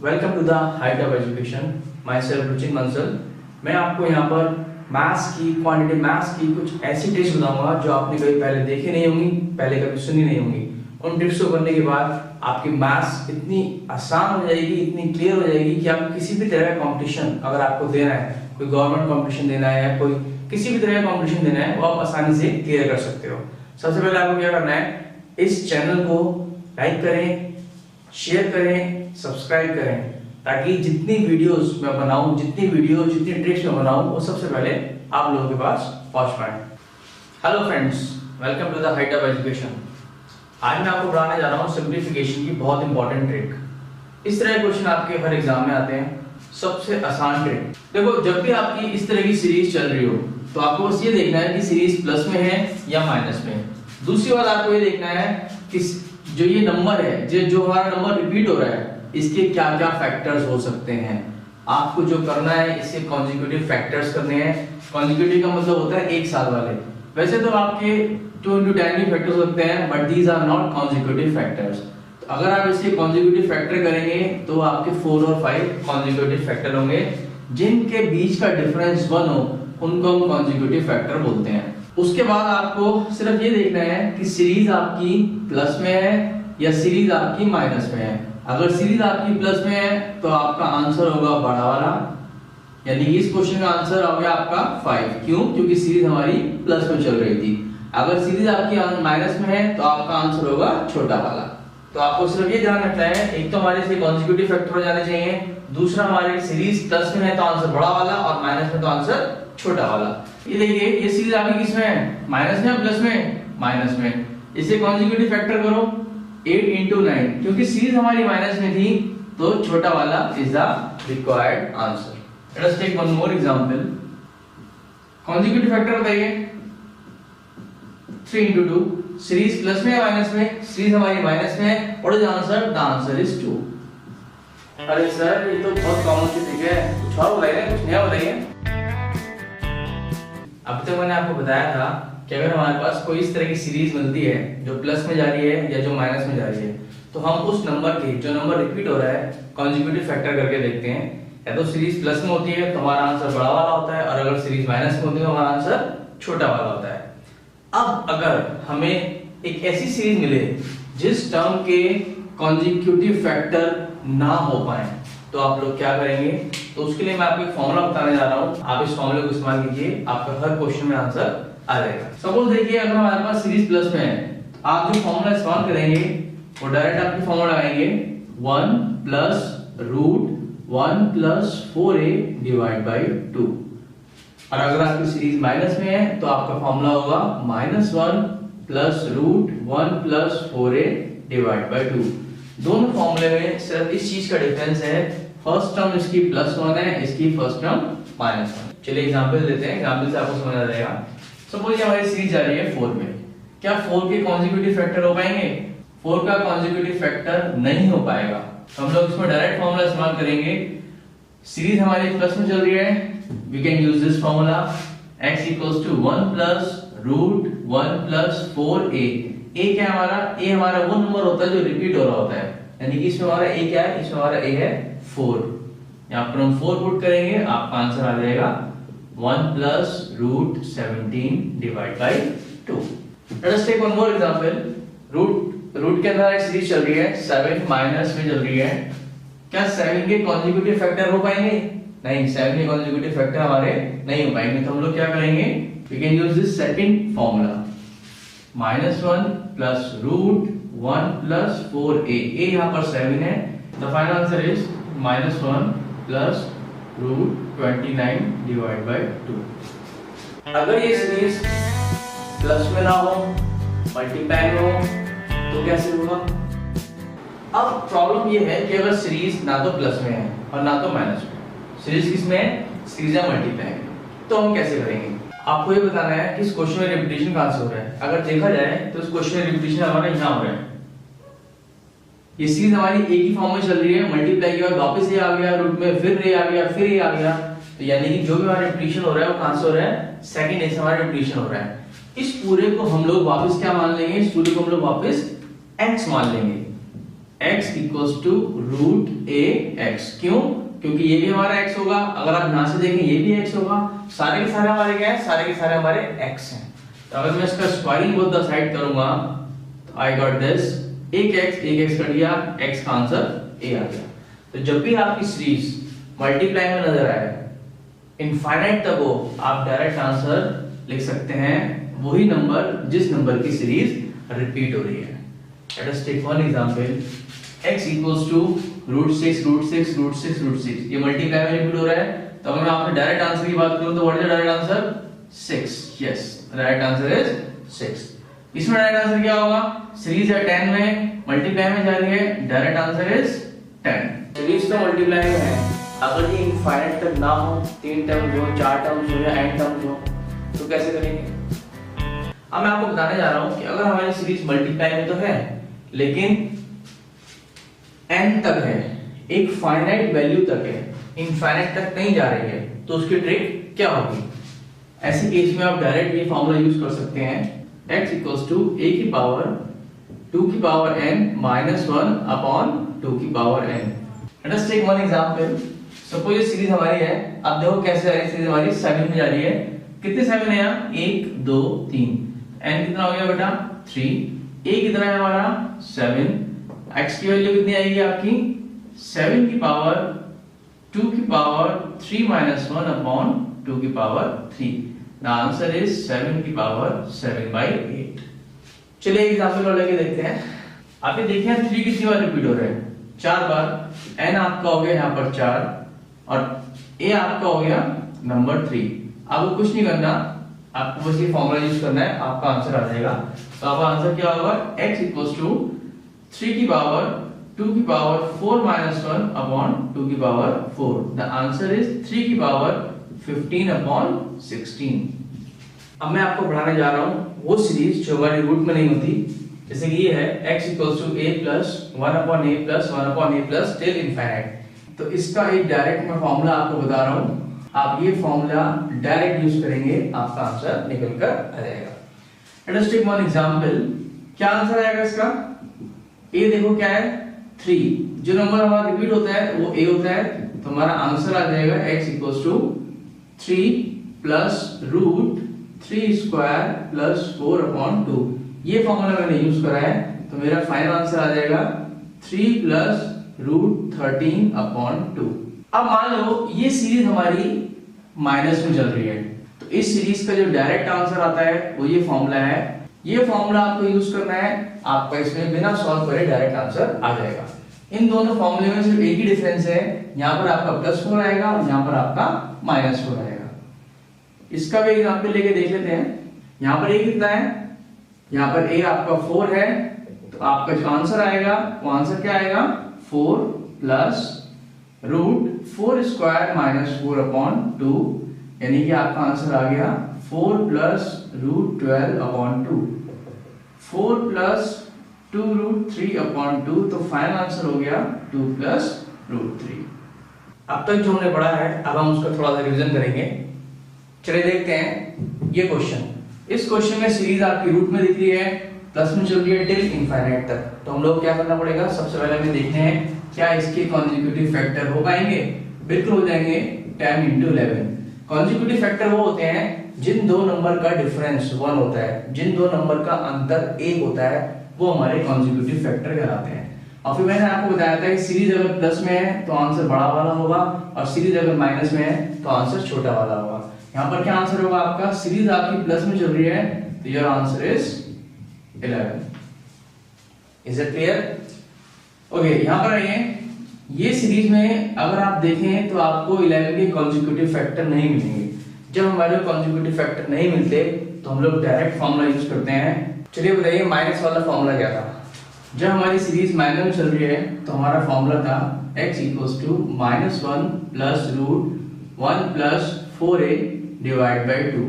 Welcome to the height of education. Myself Ruchin Bansal. मैं आपको यहाँ पर मैथ्स की क्वांटिटी मैथ्स की कुछ ऐसी ट्रिक्स बताऊंगा जो आपने कभी पहले देखी नहीं होंगी, पहले कभी सुनी नहीं होंगी। उन ट्रिक्स को करने के बाद आपकी मैथ्स इतनी आसान हो जाएगी, इतनी क्लियर हो जाएगी कि आप किसी भी तरह का कंपटीशन अगर आपको देना है, कोई गवर्नमेंट कंपटीशन देना है या कोई किसी भी तरह का कंपटीशन देना है, वो आप आसानी से क्लियर कर सकते हो। सबसे पहले आपको क्या करना है, इस चैनल को लाइक करें, शेयर करें, सब्सक्राइब करें, ताकि जितनी वीडियोस मैं बनाऊं, जितनी ट्रिक्स मैं बनाऊं, वो सबसे पहले आप लोगों के पास पहुंच पाए। Hello friends, welcome to the height of education. आज मैं आपको पढ़ाने जा रहा हूं सिंप्लीफिकेशन की बहुत इंपॉर्टेंट ट्रिक। इस तरह के क्वेश्चन आपके हर एग्जाम में आते हैं। सबसे आसान ट्रिक देखो, जब भी आपकी इस तरह की सीरीज चल रही हो तो आपको बस ये देखना है कि सीरीज प्लस में है या माइनस में है। दूसरी बात आपको ये देखना है कि जो ये नंबर है, जो हमारा नंबर रिपीट हो रहा है, इसके क्या क्या फैक्टर्स हो सकते हैं। आपको जो करना है, इसके कॉन्जिक्यूटिव फैक्टर्स करने हैं। कॉन्जिक्यूटिव का मतलब होता है एक साथ वाले। वैसे तो आपके 2 into 10 भी फैक्टर्स होते हैं, but these are not consecutive factors. अगर आप इसके कॉन्जिक्यूटिव फैक्टर करेंगे तो आपके 4 और 5 कॉन्जिक्यूटिव फैक्टर होंगे। जिनके बीच का डिफरेंस 1 हो उनको हम कॉन्जिक्यूटिव फैक्टर बोलते हैं। उसके बाद आपको सिर्फ ये देखना है कि सीरीज आपकी प्लस में है या सीरीज आपकी माइनस में है। अगर सीरीज आपकी प्लस में है तो आपका आंसर होगा बड़ा वाला, यानी इस क्वेश्चन का आंसर हो गया आपका 5। क्यों? क्योंकि सीरीज हमारी प्लस में चल रही थी। अगर सीरीज आपकी माइनस में है तो आपका आंसर होगा छोटा वाला। तो आपको सिर्फ ये ध्यान रखना है, एक तो हमारे से कॉन्जिक्यूटिव फैक्टर हो जाने चाहिए, दूसरा हमारे सीरीज प्लस में है तो आंसर बड़ा वाला और माइनस में तो आंसर छोटा वाला। ये देखिए, ये सीरीज आपकी किसमें है, माइनस में या प्लस में? माइनस में। इसे कॉन्जिक्यूटिव फैक्टर करो 8 into 9, क्योंकि सीरीज हमारी माइनस में थी तो छोटा वाला is the required answer. Let us take one more example. Consecutive factor बताइए 3 into 2। सीरीज प्लस में या माइनस में? सीरीज हमारी माइनस में है। What is answer? The answer is 2। अरे सर, ये तो बहुत कॉमन सी ट्रिक है, कुछ और बताइए, कुछ नया बताइए। अब तक मैंने आपको बताया था कि अगर हमारे पास कोई इस तरह की सीरीज मिलती है जो प्लस में जा रही है या जो माइनस में जा रही है, तो हम उस नंबर के जो नंबर रिपीट हो रहा है कॉन्जिक्यूटिव फैक्टर करके देखते हैं। या तो सीरीज प्लस में होती है तो हमारा आंसर बड़ा वाला होता है, और अगर सीरीज माइनस में होती है तो हमारा आंसर छोटा वाला होता है। अब अगर हमें एक ऐसी सीरीज मिले जिस टर्म के कॉन्जिक्यूटिव फैक्टर ना हो पाए, तो आप लोग क्या करेंगे? तो उसके लिए मैं आपको एक फॉर्मूला बताने जा रहा हूं। आप इस फॉर्मूले को इस्तेमाल कीजिए, आपका हर क्वेश्चन में आंसर आ जाएगा। सपोज देखिए, अगर हमारे पास सीरीज प्लस में है, आप जो फॉर्मूला इस्तेमाल करेंगे वो डायरेक्ट आपकी फॉर्मूला लगाएंगे 1 + √1 + 4a डिवाइड बाय 2। और अगर आपकी सीरीज माइनस में है तो आपका फॉर्मूला होगा -1 + √1 + 4a डिवाइड बाय 2। दोनों फॉर्मूले में सिर्फ इस चीज का डिफरेंस है, फर्स्ट टर्म इसकी +1 है, इसकी फर्स्ट टर्म -1। चलिए एग्जांपल लेते हैं, एग्जांपल से आपको समझ आ जाएगा। सपोज ये हमारी सीरीज जा रही है 4 में। क्या 4 के कॉन्जिक्यूटिव फैक्टर हो पाएंगे? 4 का कॉन्जिक्यूटिव फैक्टर नहीं हो पाएगा। हम लोग इसमें डायरेक्ट फॉर्मूला इस्तेमाल करेंगे। सीरीज हमारी प्लस में चल रही है, we can use this formula x = 1 + √1 + 4a। a क्या है हमारा? a हमारा वो नंबर होता है जो रिपीट हो रहा होता है, यानी कि इसमें हमारा a क्या है? इसमें हमारा a है 4। यहां पर हम 4 पुट करेंगे, आपका आंसर आ जाएगा 1 + √17 divide by 2। Let us take one more example. Root के अंदर एक सीरीज चल रही है 7 माइनस में चल रही है। क्या 7 के कॉन्जिक्यूटिव फैक्टर हो पाएंगे? नहीं, 7 के कॉन्जिक्यूटिव फैक्टर हमारे नहीं हो पाएंगे। तो हम लोग क्या करेंगे? We can use this second formula -1 + √1 + 4a। a यहां पर 7 है। The final answer is -1 + √29 divide by 2। अगर ये सीरीज प्लस में ना हो, मल्टीप्लाई में हो, तो कैसे होगा? अब प्रॉब्लम ये है कि अगर सीरीज ना तो प्लस में है और ना तो माइनस में, सीरीज किस में है? सीरीज या मल्टीप्लाई में, तो हम कैसे करेंगे? आपको ये बताना है कि इस क्वेश्चन में रिपीटेशन कहां से हो रहा है। अगर देखा जाए तो इस क्वेश्चन में रिपीटेशन हमारा यहां हो रहा है। ये सीरीज हमारी एक ही फॉर्म में चल रही है, मल्टीप्लाई के बाद वापस ये आ गया रूट में, फिर ये आ गया, फिर ये आ गया। तो यानी कि जो भी हमारा रिपीटेशन हो रहा है वो कहां से हो रहा है? सेकंड से हमारा रिपीटेशन हो रहा है। इस पूरे को हम लोग वापस क्या मान लेंगे? इस पूरे को हम लोग वापस x मान लेंगे। x equals to root a x. क्यों? क्योंकि ये भी हमारा x होगा, अगर आप यहां से देखें ये भी x होगा, सारे के सारे हमारे क्या है, सारे के सारे हमारे x हैं। तो अगर मैं इसका स्क्वायरिंग बोथ द साइड करूंगा तो आई गॉट दिस, एक x कर दिया, x का आंसर a आ गया। तो जब भी आपकी सीरीज मल्टीप्लाई में नजर आए इनफाइनाइट तक हो, आप डायरेक्ट आंसर लिख सकते हैं वही नंबर जिस नंबर की सीरीज रिपीट हो रही है। Let us take one example, x equals to root 6 root 6 root 6 root 6, ये मल्टीप्लाई में रिपीट हो रहा है। तो अगर मैं आपसे डायरेक्ट आंसर की बात करूं तो what is the direct answer? 6। Yes, direct answer is 6। इसमें डायरेक्ट आंसर क्या होगा? सीरीज है 10 में, मल्टीप्लाई में जा रही है, डायरेक्ट आंसर इज 10। सीरीज तो मल्टीप्लाई में है, अगर ये इनफाइनाइट तक ना हो, 3 टर्म्स हो, 4 टर्म्स हो या n टर्म्स हो, तो कैसे करेंगे? अब मैं आपको बताने जा रहा हूं कि अगर हमारी सीरीज मल्टीप्लाई में तो है लेकिन n तक है, एक फाइनाइट वैल्यू तक है, इनफाइनाइट तक नहीं जा रही है, तो उसकी ट्रिक क्या होगी? ऐसे केस में आप डायरेक्ट ये फॉर्मूला यूज कर सकते हैं, x इक्वल्स टू a की पावर 2 की पावर n माइनस 1 अपॉन 2 की power n। Let us take one example, suppose ये सीरीज हमारी है, अब देखो कैसे आ रही है सीरीज हमारी, 7 में जा रही है। कितने 7 है यहाँ? 1 2 3, n कितना हो गया बेटा? 3, a कितना है हमारा? 7, x की वैल्यू कितनी आएगी आपकी? 7 की पावर 2 की पावर 3 माइनस 1 अपॉन 2 की पावर 3। द आंसर इज 7 की पावर 7/8। चलिए एग्जांपल और लेके देखते हैं। आप ये देखिए 3 कितनी बार रिपीट हो रहा है? 4 बार। n आपका हो गया यहाँ पर 4 और a आपका हो गया नंबर 3। आपको कुछ नहीं करना, आपको बस ये फॉर्मूला यूज करना है, आपका आंसर आ जाएगा। तो आपका आंसर क्या होगा? x इक्वल्स टू 3 की पावर 2 की पावर 4 माइनस 1 अपॉन 2 की पावर 4। द आंसर इज 3 की पावर 15 अपॉन 16। अब मैं आपको पढ़ाने जा रहा हूँ वो सीरीज जो हमारी रूट में नहीं होती, जैसे कि ये है x equals to a plus 1 upon a plus 1 upon a plus till infinite. तो इसका एक डायरेक्ट मैं फॉर्मूला आपको बता रहा हूँ, आप ये फॉर्मूला डायरेक्ट यूज करेंगे, आपका आंसर निकल कर आ जाएगा। Let us take one example, क्या आंसर आएगा इसका? a देखो क्या है? 3। जो नंबर हमारा रिपीट होता है वो a होता है, तो हमारा आंसर आ जाएगा x equals to 3 plus root 3 square plus 4 upon 2। ये फॉर्मूला मैंने यूज करा है, तो मेरा फाइनल आंसर आ जाएगा 3 प्लस रूट 13 अपॉन 2। अब मान लो ये सीरीज हमारी माइनस में चल रही है, तो इस सीरीज का जो डायरेक्ट आंसर आता है वो ये फॉर्मूला है। ये फॉर्मूला आपको यूज करना है, आपका इसमें बिना सॉल्व करे डायरेक्ट आंसर आ जाएगा। इन दोनों फॉर्मूले में सिर्फ एक ही डिफरेंस है, यहाँ पर आपका +4 आएगा और यहाँ पर आपका -4 आएगा। इसका भी एग्जांपल लेके देख लेते हैं। यहाँ पर a कितना है? यहाँ पर a आपका 4 है, तो आपका जो आंसर आएगा वो आंसर क्या आएगा? 4 plus root 4 square minus 4 upon 2, यानी कि आपका आंसर आ गया 4 plus root 12 upon 2, 4 plus 2 root 3 upon 2, तो फाइनल आंसर हो गया 2 प्लस रूट 3। अब तक जो हमने पढ़ा है, अब हम उसका थोड़ा सा रिवीजन करेंगे। चलिए देखते हैं ये क्वेश्चन। इस क्वेश्चन में सीरीज आपकी रूट में दिख रही है, प्लस में चल रही है टिल इनफाइनाइट तक। तो हम लोग क्या करना पड़ेगा? सबसे पहले हमें देखते हैं क्या इसके कॉन्जिक्यूटिव फैक्टर हो पाएंगे? बिल्कुल हो जाएंगे, 10 × 11। कॉन्जिक्यूटिव फैक्टर वो होते हैं जिन दो नंबर का डिफरेंस 1 होता है, जिन दो नंबर का अंतर 1 होता है, वो हमारे कॉन्जिक्यूटिव फैक्टर कहलाते हैं। और फिर मैंने आपको बताया था कि सीरीज अगर प्लस में है तो आंसर बड़ा वाला होगा, और सीरीज अगर माइनस में है तो आंसर छोटा वाला होगा। यहाँ पर क्या आंसर होगा आपका? सीरीज आपकी प्लस में चल रही है, तो your answer is 11। Is it clear? Okay, यहाँ पर आइए, ये सीरीज में अगर आप देखें तो आपको 11 के कॉन्जिक्यूटिव फैक्टर नहीं मिलेंगे। जब हमारे कॉन्जिक्यूटिव फैक्टर नहीं मिलते तो हम लोग डायरेक्ट फॉर्मूला यूज करते हैं। चलिए बताइए माइनस वाला फॉर्मूला क्या था? जब हमारी सीरीज माइनस में चल रही है तो हमारा फॉर्मूला था x equals to -1 plus root 1 plus 4a divide by 2।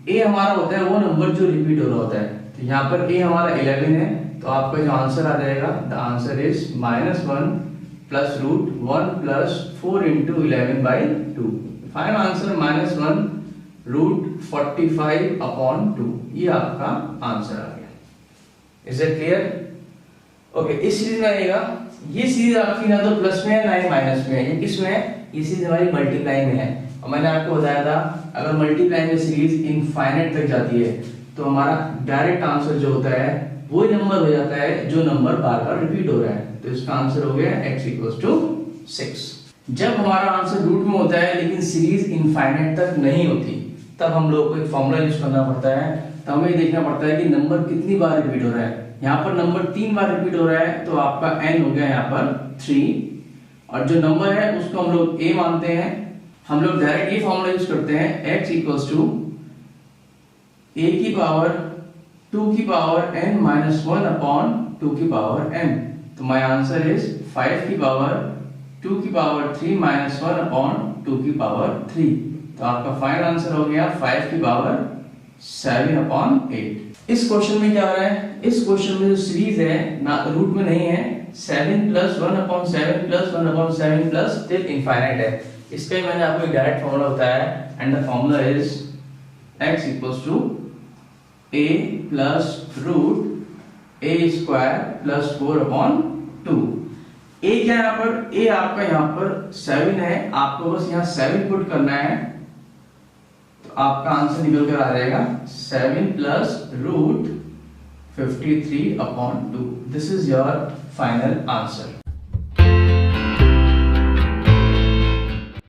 a हमारा होता है वो नंबर जो रिपीट हो रहा होता है, तो यहाँ पर a हमारा 11 है, तो आपका जो आंसर आ जाएगा the answer is -1 plus root 1 plus 4 × 11/2। Final answer -1 root 45 upon 2। ये आपका आंसर आ गया। Is it clear? ओके, इस सीरीज में आएगा ये सीरीज आपकी ना तो प्लस में है ना ही माइनस में है, ये किस में है, ये सीरीज हमारी मल्टीप्लाई में है। और मैंने आपको बताया था अगर मल्टीप्लाई में सीरीज इनफाइनाइट तक जाती है तो हमारा डायरेक्ट आंसर जो होता है वो नंबर हो जाता है जो नंबर बार बार रिपीट हो रहा है। तो इसका आंसर हो गया x = 6। जब हमारा आंसर रूट में होता है लेकिन सीरीज इनफाइनाइट तक नहीं होती तब हम लोग को एक फॉर्मूला यूज करना पड़ता है। तो हमें देखना पड़ता है कि नंबर कितनी बार रिपीट हो रहा है। यहाँ पर नंबर 3 बार रिपीट हो रहा है तो आपका n हो गया यहाँ पर 3, और जो नंबर है उसको हम लोग a मानते हैं। हम लोग डायरेक्ट ये फॉर्मूला यूज करते हैं x = a⁻²n-1/2n। तो माय आंसर इज 5⁻²3 - 1/2⁻3। तो आपका फाइनल आंसर हो गया 5⁻7/8। इस क्वेश्चन में क्या हो रहा है, इस क्वेश्चन में जो सीरीज है ना रूट में नहीं है, 7 + 1/7 + 1/7 प्लस टिल इनफाइनाइट है। इसका ही मैंने आपको एक डायरेक्ट फॉर्मूला बताया है and the formula is x = a + √a² + 4/2। a क्या है यहाँ पर, a आपका यहाँ पर 7 है, आपको बस यहाँ 7 पुट करना है तो आपका आंसर निकल कर आ जाएगा 7 + √53/2। This is your final answer.